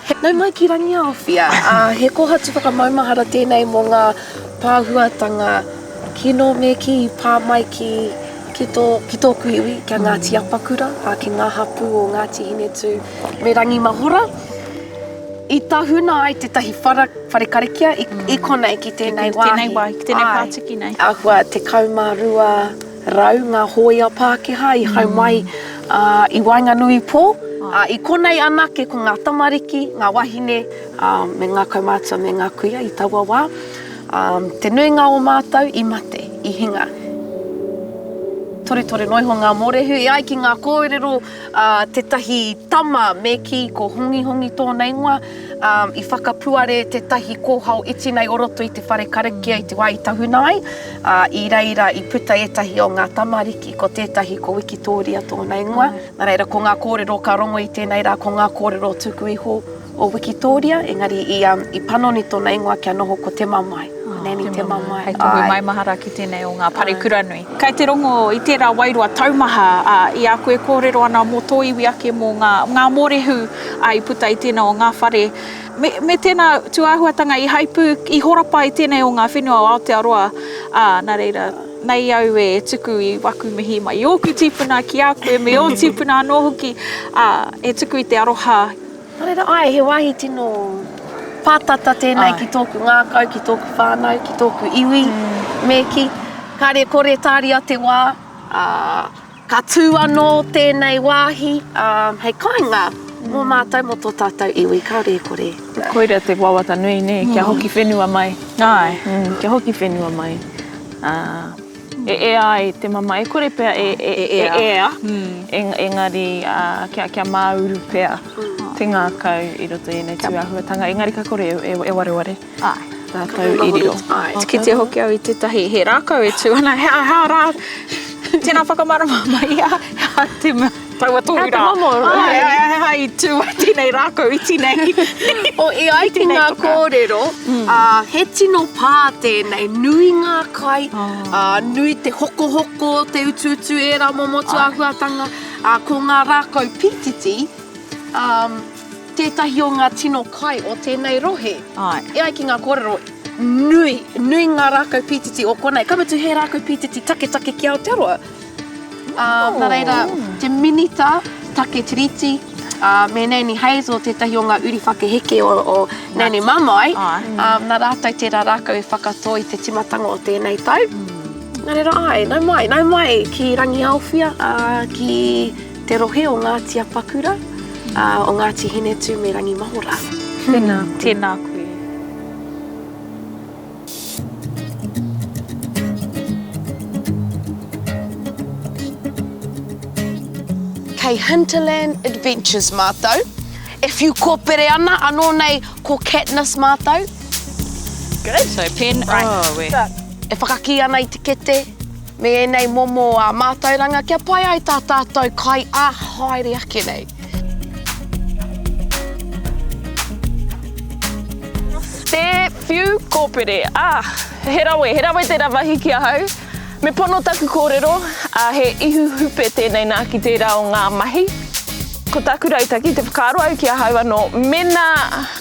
Nau mai ki rangi awhia, he kohatu whakamaumahara tēnei mō ngā pāhuatanga kino me ki pā mai ki tōku iwi, kia Ngāti Apakura, ki ngā hapu o Ngāti Hinetu me rangi mahora. I tahuna ai tētahi whare karikia, I konei ki tēnei wāhi. Ki tēnei pātiki nei. Ahua te kaumārua rau, ngā hōia Pākehā, I hau mai I Wainganui pō. I konei anake ko ngā tamariki, ngā wahine, me ngā kaumātua, me ngā kuia I taua wā. Te nuinga o mātou, I mate, I hinga. Tore noiho ngā morehu, I ai ki ngā kōrero, tētahi tama me ki ko hongi tōna ingoa, I whakapuare tētahi kōhau iti nei oroto I te whare karikia I te wā I tahuna ai, I reira I puta etahi o ngā tamariki ko tētahi ko Wikitoria tōna ingoa. Nā reira ko ngā kōrero ka rongo I tēnei rā ko ngā kōrero tuku iho o Wikitoria, engari I panoni tōna ingoa kia noho ko te mamai. Neni te mamai. Hei tohu mai mahara ki tēnei o ngā parekura nui. Kai te rongo I tērā wairua taumaha, I a koe kōrero ana mō tō iwi ake mō ngā morehu I puta I tēnā o ngā whare. Me tēnā tuāhuatanga I haipu, I horapa I tēnei o ngā whenua o Aotearoa, nā reira, nei au e tuku I waku mihi mai I oku tipuna ki a koe, me o tipuna anō hoki, e tuku I te aroha. Nā reira, ai, he wāhi tino pātata tēnei ki tōku ngākau, ki tōku whānau, ki tōku iwi, me ki. Kāre kore tāria te wā, ka tū anō tēnei wāhi, hei kāinga, mō mātou mō tō tātou iwi, kāre kore. Koira te wawata nui ne, kia hoki whenua mai. Ai. Kia hoki whenua mai. E ai te mama, e kore pēr e ea. Engari kia māuru pēr. Te ngākau I roto I nei tuahuatanga. Engari ka kore e wareware. Ai. Tātou I riro. Ki te hoki au I tētahi he rākau e tū ana, hea rā. Tēnā whakamarama mai, hea te taua tōru rā. Hea I tū a tēnei rākau I tēnei. O e ai ki ngā kōrero, he tino pā tēnei, nui ngā kai, nui te hoko, te utu e rā momo tuahuatanga, ko ngā rākau pititi, tētahi o ngā tino kai o tēnei rohe. E ai ki ngā kōrero, nui ngā rākau pititi o konei. Kamatu he rākau pititi take ki Aotearoa. Nā reira, te minita, take tiriti, me Nani Hazel, tētahi o ngā uri whakeheke o Nani Mamai. Nā rātou tērā rākau e whakatō I te timatanga o tēnei tau. Nā reira, ai, nau mai ki rangi awhia, ki te rohe o Ngāti Apakura, o Ngāti Hinetu me rangi mahora. Tēnā koe. Kei Hinterland Adventures mātou. E whiu kōpere ana, anō nei ko Katniss mātou. Good. So pen, right. E whakaki ana I te kete, me e nei momo a mātauranga, kia pai ai tā tātou kai a haere ake nei. Te whiu kōpere. He rawe te rawahi kia hau. Me pono taku kōrero, he ihu hupe tēnei nā ki tērā o ngā mahi. Ko taku rautaki, te whakaaro au kia hau anō, mena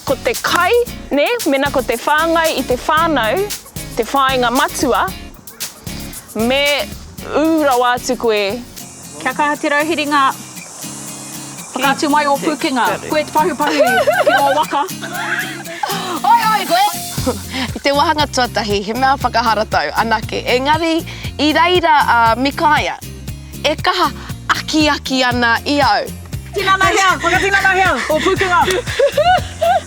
ko te kai, ne? Mena ko te whāngai I te whānau, te whāinga matua, me ūrau atu koe. Kia kaha te rauhiringa, whakātu mai o Pukenga, koe te pahupahu ki o waka. Oi koe! I te wahanga tuatahi, he mea whakaharatau, anake. Engari, I reira Mikaia, e kaha aki ana I au. Tinana hea, whakatinana hea, o Pukenga.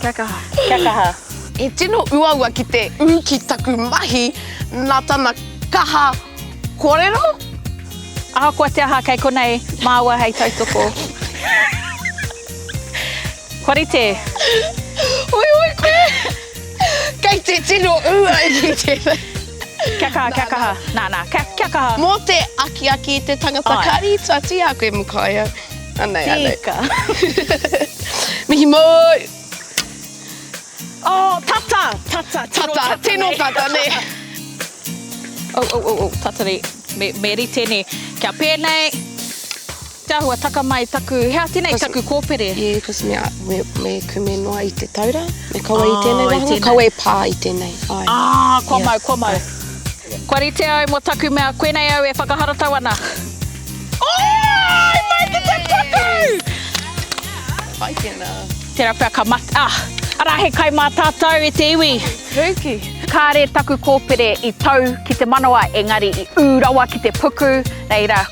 Kia kaha. E tino uaua ki te uki taku mahi, nā tana kaha kōrero? Aha kua te aha kei konei, māua hei tautoko. Korite. Oi koe! Kei te tino ua ki te... Kia kaha. Nā, kia kaha. Mō te aki I te tangata kari, tuati a koe Mikaia. Anei. Tika. Mihi moi! Oh, tata. Tino tata, ne. Tatari, me rite ne. Kia pēnei. Te ahua taka mai taku, hea tēnei taku kōpere? Yeah, because me kume noa I te taura, me kaua I tēnei wahanga, kaua e pā I tēnei. Kua mau. Kua rite au mo taku mea, koenei au e whakaharatau ana. Mai te paku! Ai tēnā. Tērā pia ka mata. Ara he kai mā tātou e te iwi. Heuki. Kāre taku kōpere I tau ki te manawa, engari I ūrawa ki te puku, reira,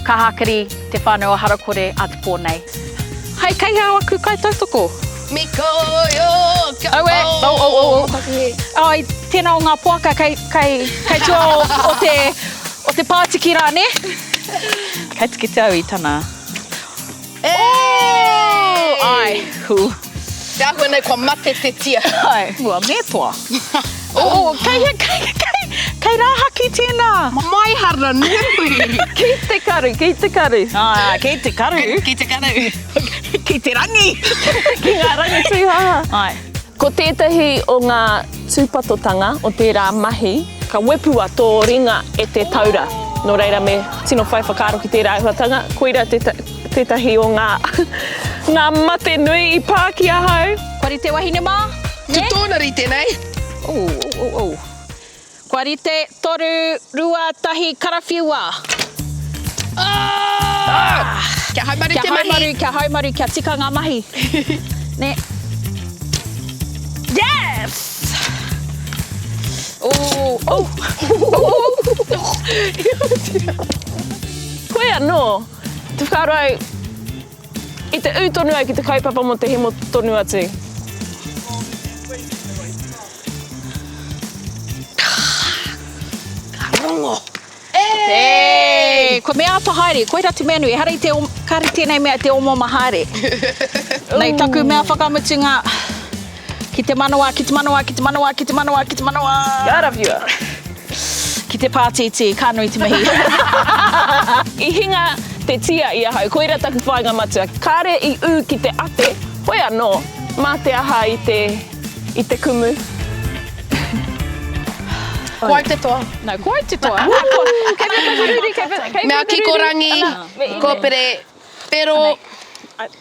ka hakari, te whānau harakore a te pōnei. Hei, kei hau aku kai tautoko? Miko yo! Ai, tēnā o ngā poaka kai tua o te pātiki rā, ne? Kai tiki te au I tana. Ai, hu. Te ahua nei kua mate te tia. Ai, mua me toa. Kei rā haki tēnā. Mai hara nui. Ki te karu. Ki te karu. Ki te rangi. Ki ngā rangi tūhaha. Ai. Ko tētahi o ngā tūpatotanga o tērā mahi, ka wepua tō ringa e te taura. Nō reira me tino whai whakaaro ki tērā huatanga, koira tētahi o ngā mate nui I pāki ahau. Kua rite wahine mā? Tūtōna rite nei. Kua rite toru, rua, tahi, karawhiua. Kia haumaru te mahi. Kia haumaru, kia tika ngā mahi. Ne. Yes! Koe anō, te whakaaro au, I te ūtonu au ki te kaupapa mo te himo tonu atu. Rongo. Ko mea pahaere, koira te mea nui, harai kari tēnei mea te omo mahaere. Nei taku mea whakamutunga ki te manawa. Karawhiua. Ki te pātiti, ka nui te mihi. I hinga te tia I ahau, koira taku whainga matua. Kāre I ū ki te ate, hoi anō, mā te aha I te kumu. Koai te toa. No, koai te toa. Mea kikorangi, kōpere, pero...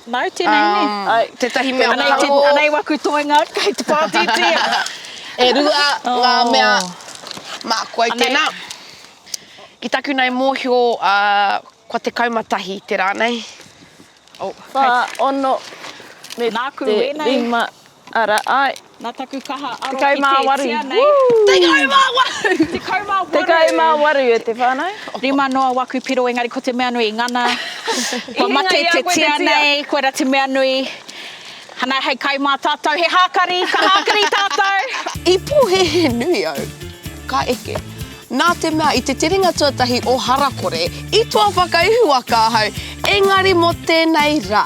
Nau tēnei ne. Tētahi mea hango. Anei waku toenga, kei te pātiti. E rua ngā mea mā koai tēnā. Ki taku nei mōhio, kua te kaumatahi te rānei. Ono me Nāku te wēnei. rima ara ai. Nā taku kaha aro Te kaumāwaru. ki te tia nei. Te kaumāwaru! Te kaumāwaru. Te kaumāwaru e te whānau. Rima noa waku piro, engari ko te mea nui ngana. Kua hinga mate I a te koe te tia tia. nei, koera te mea nui. Hana hei kai mā tātou, he hākari, ka hākari tātou. I pūhehe nui au, ka eke. Nā te mea, I te tiringa tuatahi o Harakore, I tua whakaihu aka ahau, engari mo tēnei rā.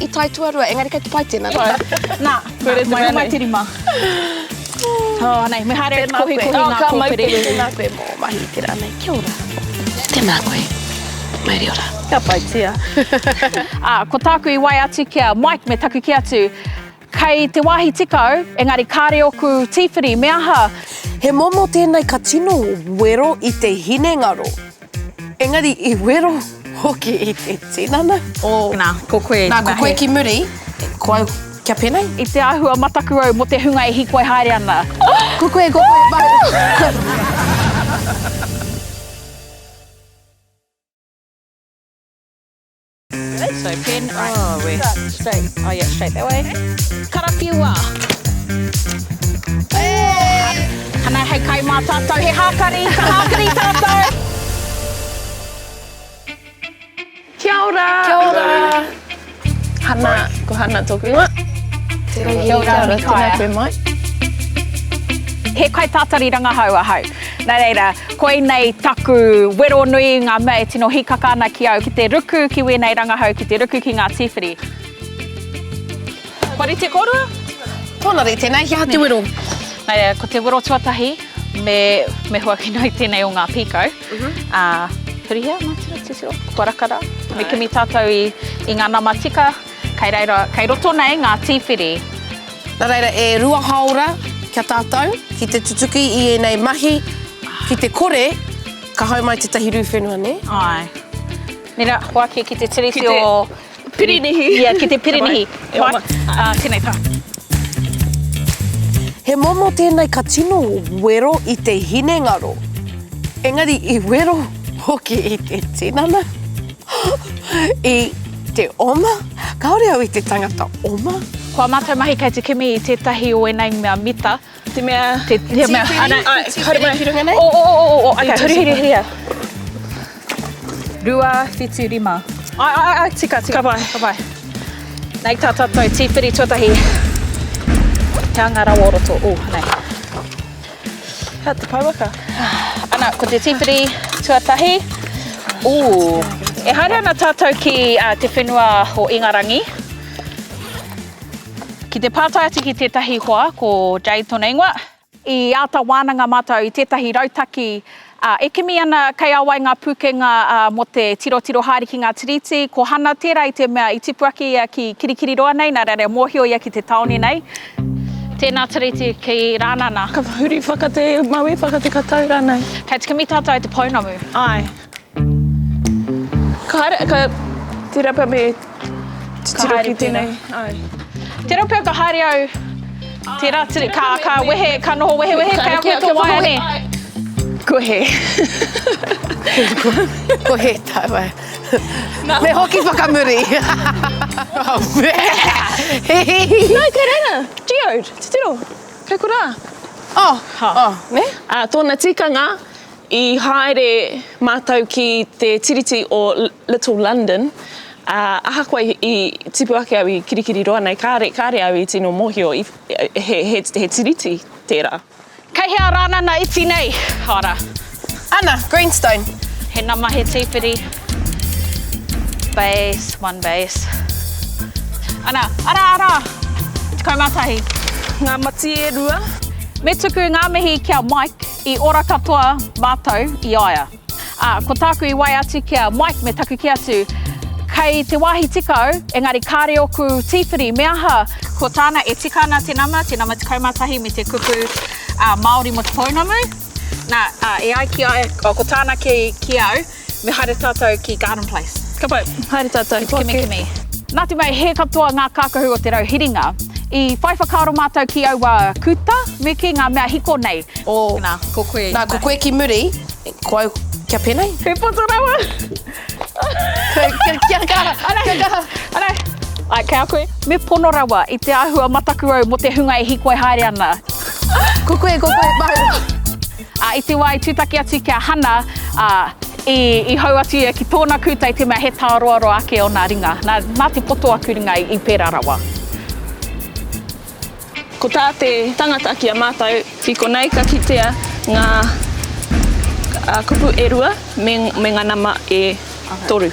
I tai tuarua, engari kei te pai tēnā. Nā, Koere te mea mai nei. te rima. Nei, me haere kohi ngā ka mai kōpere. te Tēnā koe mō mahi te rānei. Kia ora. Tēnā koe. Mai ri ora. Ka pai tia. Ko tāku I wai atu kia Mike me taku ki atu. Kei te wāhi tikau, engari kāre oku tīwhiri, me aha. He momo tēnei ka tino wero I te hinengaro. Engari I wero hoki I te tinana. Nā, ko koe. Nā, ko koe ki muri, ko au kia penei. I te āhua mataku au mo te hunga E hikoi haere ana. Ko koe, mai. So pen, straight. Oh yeah, straight that way. Karawhiua. Hana hei kai mā tātou, he hākari, ka hākari tātou. Kia ora. Kia ora. Hana, ko Hana tōku ingoa. Kia ora, Tēnā Mikaia. koe mai. He kai tātari rangahau ahau. Nā reira, koe nei taku wero nui ngā mea e tino hikaka ana ki au ki te ruku ki wēnei rangahau, ki te ruku ki ngā tīwhiri. Kua rite korua? Tōna rei tēnei, hea te wero. Nā reira, ko te wero tuatahi, me hua ki noi tēnei o ngā pīkau. Hurihia, mātira, tisiro, kua rakara. Me kimi tātou I ngā namatika, kei roto nei ngā tīwhiri. Nā reira, e rua haora kia tātou, ki te tutuki I enei mahi, ki te kore, ka hau mai te tahi rūwhenua, ne? Ai. Nera, hoake ki te tiriti Ki te o... pirinihi. Ia, ki te pirinihi. Mai. Tēnei tā. He momo tēnei ka tino wero I te hinengaro. Engari, I wero hoki I te tinana, I te oma. Kaore au I te tangata oma. Kua mātou mahi kei te kimi I tētahi o enei mea mita. Te mea... Te mea... Tīwhiri hirunga nei? Okay, huri. Rua, whitu, rima. Tika. Ka pai. Nei tā tātou, tīwhiri tuatahi. Kia ngā raworoto. Nei. Hea te pauaka. Ana, ko te tīwhiri tuatahi. E haere ana tātou ki te whenua o Ingarangi. Ki te pātai ati ki tētahi hoa, ko Jay tōna ingoa. I āta wānanga mātou I tētahi rautaki, e kimi ana kei awai ngā pūkenga mo te tiro haere ki ngā tiriti, ko hana tērā I te mea I tipuaki ia ki kirikiri roa nei, nā rere mōhio ia ki te taone nei. Tēnā tiriti ki rānana. Ka huri whakate maui, whakate katau rānei. Kei te kimi tātou I te pounamu. Ai. Ka te rapa me te tiro ki tēnei. Ai. Te rau pēr ka haere au, te rātiri, ka wehe, ka noho wehe, ka koe tō Wahine. Kohe. Kohe tai wai. Me hoki whakamuri. Nā, kei reina. Geode, te tiro. Kei ko rā. Ne? Tōna tikanga I haere mātou ki te tiriti o Little London. Aha koe I tipu ake au I kirikiri roa nei, kāre au I tino mōhio he tiriti tērā. Kei hea rānana iti nei, hara. Ana, Greenstone. He nama he tīwhiri. Base, one base. Ana, ara. Te kaumatahi. Ngā mati e rua. Me tuku ngā mihi kia Mike I ora katoa mātou I aia. Ko tāku I wai atu kia Mike me taku ki atu. Kei te wāhi tikau, engari kāre oku tīwhiri, me aha, ko tāna e tika ana te nama te kaumatahi me te kupu Māori mo te pounamu. Nā, e ai ki ai, ko tāna ki au, me haere tātou ki Garden Place. Ka pai, haere tātou. Kimi. Nā te mai, he katoa ngā kākahu o te rauhiringa, I whai whakaaro mātou ki au kuta, me ki ngā mea hiko nei. Nā, ko koe. Nā, ko koe ki muri, ko au kia penei. He poto rawa. Kia kaha. Ana. Ai, kia koe. Me pono rawa I te āhua mataku au mo te hunga e hiko e haere ana. Ko koe, mau. I te wai tūtaki atu kia hana, I hau atu ia ki tōna kuta I te mea he tāroaroa ake o nā ringa. Nā te poto aku ringa I pērā rawa. Ko tā te tangata ki a mātou, whiko nei ka kitea ngā kupu e rua me ngā nama e toru.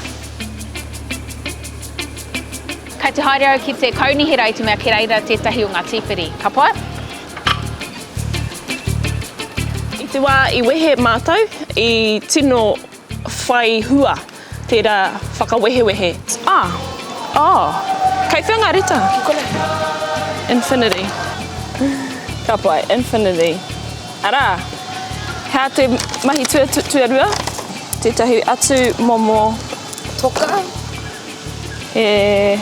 Kei te haere au ki te kaunihira I te mea ki reira tētahi o ngā tīwhiri. Ka pai? I te wā I wehe mātou, I tino whai hua, tērā whakawehewehe. Kei whianga rita. Infinity. Ka pai, infinity. Ara, hea te mahi tuarua, tētahi atu momo Toka. e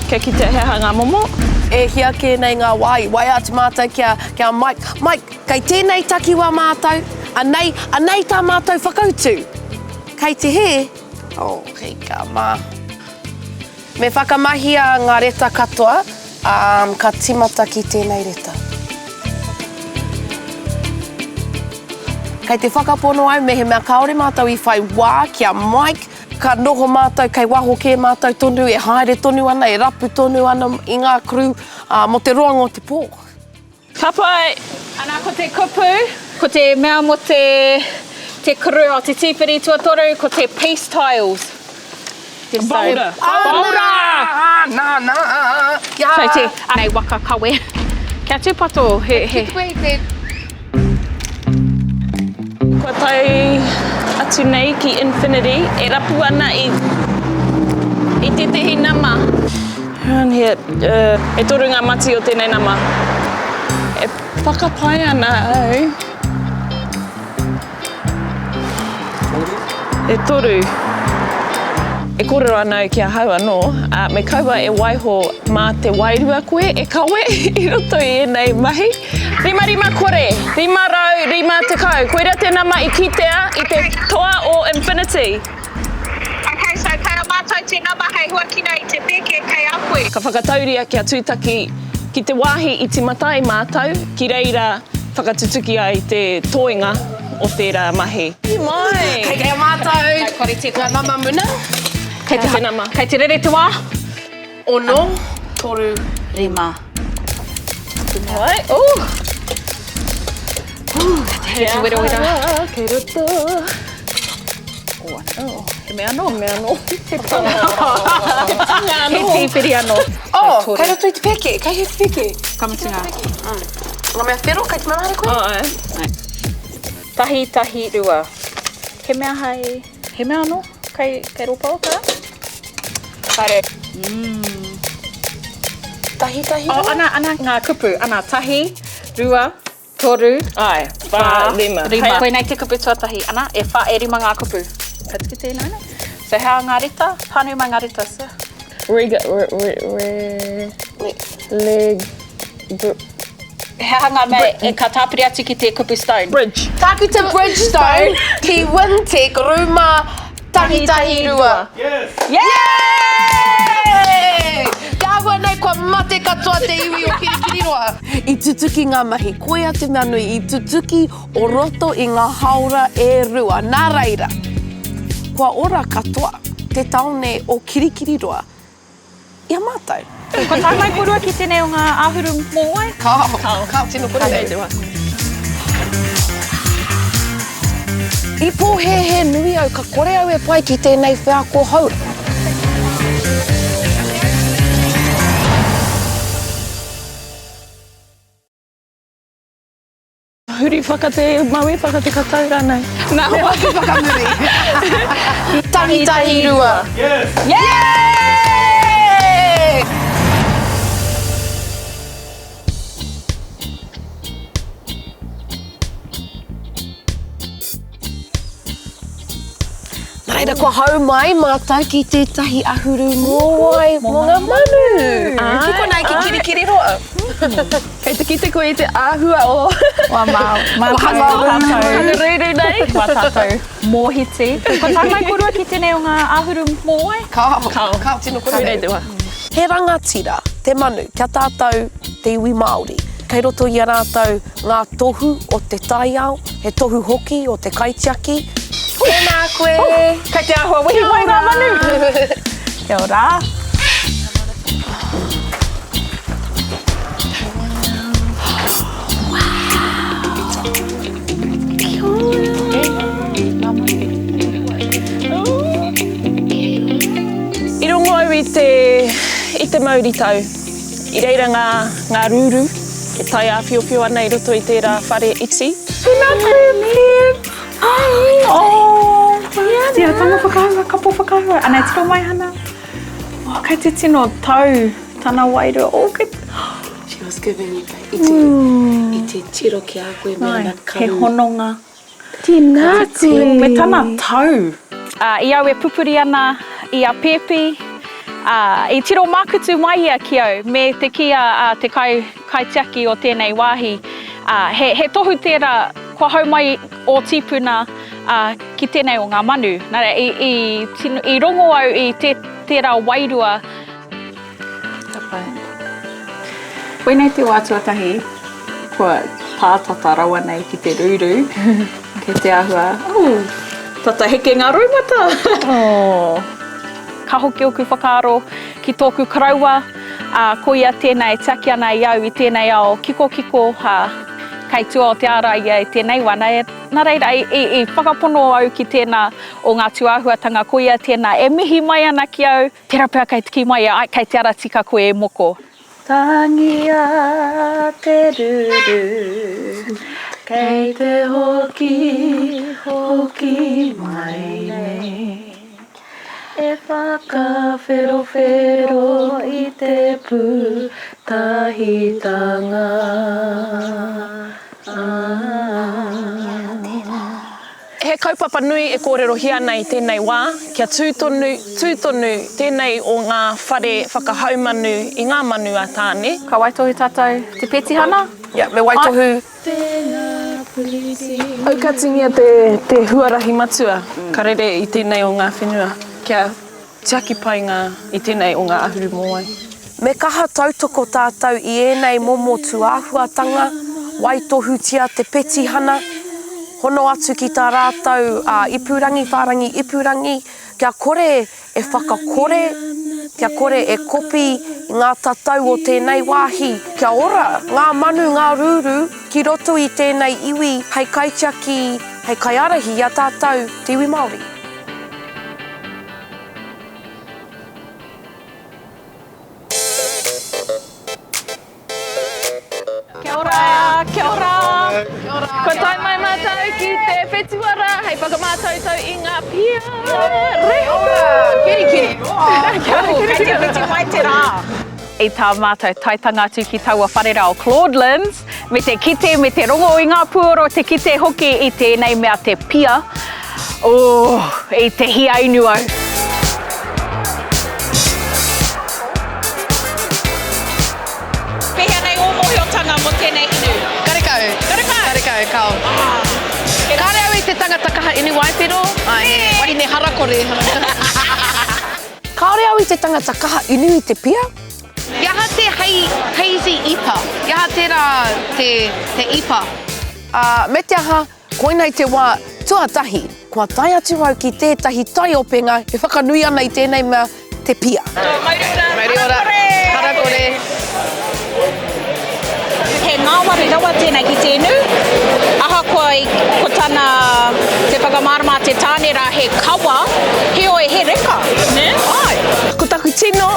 Kia ki te hea ngā momo. E hia ke nei ngā wai atu mātou kia Mike. Mike, kei tēnei takiwa mātou, anei tā mātou whakautu. Kei te he, hei ka mā. Me whakamahia ngā reta katoa, ka timata ki tēnei reta. Kei te whakapono au, me he mea kaore mātou I whai wā kia Mike, ka noho mātou, kei waho ke mātou tonu, e haere tonu ana, e rapu tonu ana I ngā kru mo te roanga o te pō. Ka pai! Ana, ko te kupu, ko te mea mo te kuru o te tīwhiri tuatoru, ko te peace tiles. Boulder! Nā! So te anei waka kawe. Kia tūpato, he. Kua tai atu nei ki Infinity, e rapu ana I tetehi nama. E toru ngā mati o tēnei nama. Whakapai ana au. E toru. E kōrero ana kia hau anō. Me kaua e waiho mā te wairua koe e kawe I roto I enei mahi. Rima kore, rima rau, rima te kau. Koera tēnā mai I kitea I te toa o infinity. Okay, so kei a mātou tēnā mahi huakina I te pēke kei a koe. Ka whakatauria kia tūtaki ki te wāhi I te mata I mātou, ki reira whakatutuki ai te toinga o tērā mahi. I mai! Kei a mātou. Kei kore te ngā mama muna. Kei te rere te wā. Ono, toru, Rima. Ai, Kei te wera. Kei roto. He mea anō. He tanga anō. He tīpiri anō. Oh, kei roto I te pēke. Kei he pēke. Kamatinga. Ngā mea whero, kei te mamare koe. Tahi, rua. He mea hai, he mea anō? Kei ropa o ka? Kare. Tahi. Oh, ana ngā kupu. Ana tahi, rua, toru. Ai, wā, rima. Koe nei te kupu tuatahi. Ana, e wha e rima ngā kupu. Katiki tēnā, ne? So hea ngā rita? Pānui mai ngā rita, so? Hea ngā mea e ka tāpiri atu ki te kupu stone. Bridge. Tāku te Bridgestone ki Wintec ruma tahi rua. Yes! Yay! Kia hua nei kua mate katoa te iwi o kirikiri roa. I tutuki ngā mahi koea te mea nui, I tutuki o roto I ngā haura e rua. Nā reira, kua ora katoa te taone o kirikiri roa. Ia mātou. Ko tā mai korua ki tēnei o ngā āhuru mō ai? Kao tino kore nei. I pō he nui au, ka kore au e pai ki tēnei whea ko haura. Huri whakate, maui whakate ka taura nei. Nā hoa te whakamuri. Tahi rua. Yes! Yay! Reira, kua hau mai mātou ki tētahi ahuru mōai mō ngā manu. Ki konei ki kirikiri roa. Kei te kite koe I te āhua o... Wā mau. Hana ruru nei. Wā tātou mōhiti. Ko tā mai korua ki tēnei o ngā āhuru mō ai? Kao tino kore nei. He rangatira, te manu, kia tātou te iwi Māori. Kei roto I a rātou ngā tohu o te taiao, he tohu hoki o te kaitiaki. Tēnā koe! Kei te āhua wihi mai ngā manu. Kia ora. I rongo au I te mauri tau. I reira ngā ruru, ke tai a whiowhio ana I roto I tērā whare iti. Tēnā koe, Tia, tanga whakahua, kapo whakahua. Ana e tiro mai hana. Kei te tino tau, tana wairua. She was giving you I te tiro ki a koe mea na karu. He hononga. Tēnā koe. Me tana tau. I au e pupuri ana I a pepi. I tiro makutu mai ia ki au, me te kia te kaitiaki o tēnei wāhi. He tohu tērā, kua hau mai o tīpuna ki tēnei o ngā manu. Nara, I rongo au I tērā wairua. Koe nei te wātuatahi, kua pātata rawa nei ki te ruru. Kei te āhua, tata heke ngā roimata. Ka hoki oku whakaaro ki tōku karaua. Ko ia tēnei taki ana I au I tēnei ao kiko, kei tua o te ara ia I tēnei wana. Nā reira, I whakapono au ki tēnā o ngā tuahuatanga ko ia tēnā. E mihi mai ana ki au, tērā pēr kei tiki mai kei te ara tika koe e moko. Tangi a te ruru, kei te hoki mai nei. E whakawhero I te pūtahitanga. He kaupapa nui e kōrero hia nei tēnei wā, kia tūtonu tēnei o ngā whare whakahaumanu i ngā manu a tāne. Ka waitohu tātou te petihana? Me waitohu. Aukatingia te huarahi matua, ka rere i tēnei o ngā whenua. Kia tiaki painga i tēnei o ngā ahuru moai. Me kaha tautoko tātou i ēnei momo tuāhuatanga, waitohutia te petihana, hono atu ki tā rātou ipurangi, whārangi ipurangi, kia kore e whakakore, kia kore e kopi i ngā tatau o tēnei wāhi, kia ora ngā manu, ngā rūru, ki roto i tēnei iwi, hei kaitiaki, hei kaiarahi a tātou te iwi Māori. Kia ora! Kia ora! Ko tai mai mātou ki te whetuara, hei whakamātautau i ngā pia. Rehoka! Kiri! Kei te whiti mai te rā. I tā mātou taitanga atu ki taua wharera o Claudelands, me te kite, me te rongo i ngā puoro, te kite hoki i tēnei mea te pia. I te hia inu au. Pehea nei o mohiotanga mo tēnei inu. Karekau, kau. Kāre au i te tangata kaha inu waipiro? Wahine Harakore. Kāre au i te tangata kaha inu i te pia? Iaha te hazy ipa. Iaha tērā te ipa. Me te aha, koinei te wā tuatahi. Kua tai atu au ki tētahi tai openga e whakanui ana i tēnei mea te pia. Mairiora. Harakore. He ngāwari rawa tēnei ki tēnu. Aha ko tāna te whakamārama te tāne rā he kawa, he oe he reka. Ne? Ai! Ko taku tino,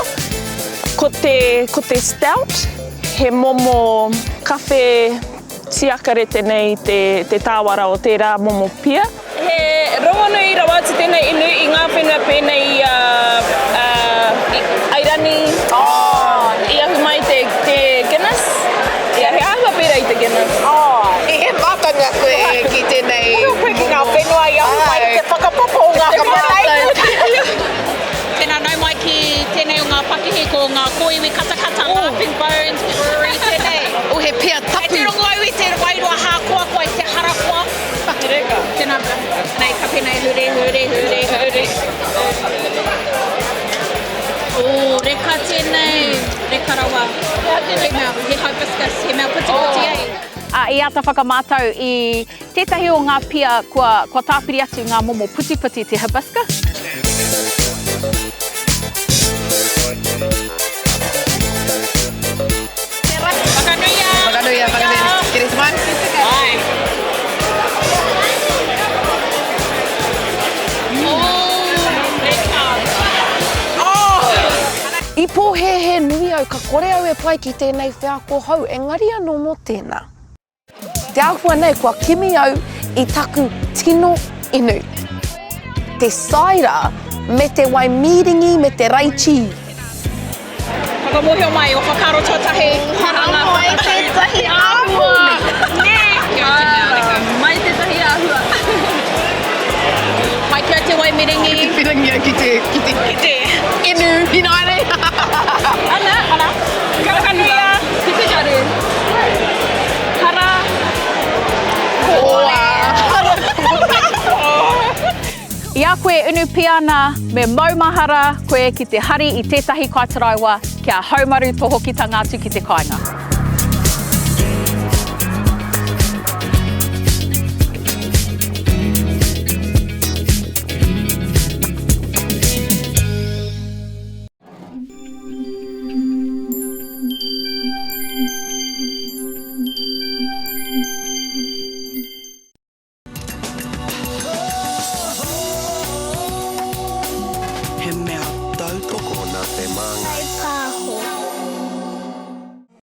ko te stout, he momo kawhe tiakarete nei te tāwara o tērā momo pia. He rongonui rawa te tēnei inu i ngā whenua pēnei airani. I ahu mai te Guinness. He ahua pēra i te Guinness. He mātanga koe ki tēnei. Koe ki ngā whenua i ahu mai te whakapopo o ngā kamarei. Tēnā nau mai ki tēnei o ngā pakihi ko ngā koiwi katakata, Laughing Bones, Brewery tēnei. He pia tapu. Te rongo au i te wairua hākua koe te harakua. Tēnā nei ka pēnei hure. Reka tēnei, reka rawa. He hibiscus, he mea puti ei. I ata whakamātau i tētahi o ngā pia kua tāpiri atu ngā momo puti te hibiscus. Whakanuia. Kiri smile. Ai. I pōhehe nui au ka kore au e pai ki tēnei whiako hau, engari anō mō tēnā. Te āhua nei kua kimi au i taku tino inu. Te saira me te waimiringi me te raichi. Whakamohio mai o whakaro tōtahi. Haranga mai te tahi āhua. Mai te tahi āhua. Mai kia te waimiringi. Whirangia ki te inu. Hinaere. Ana. Karakanua. Ki te jaru. Hara. Ia koe unu piana me maumahara koe ki te hari i tētahi kaitaraiwa kia haumaru tō hoki tangatu ki te kāinga.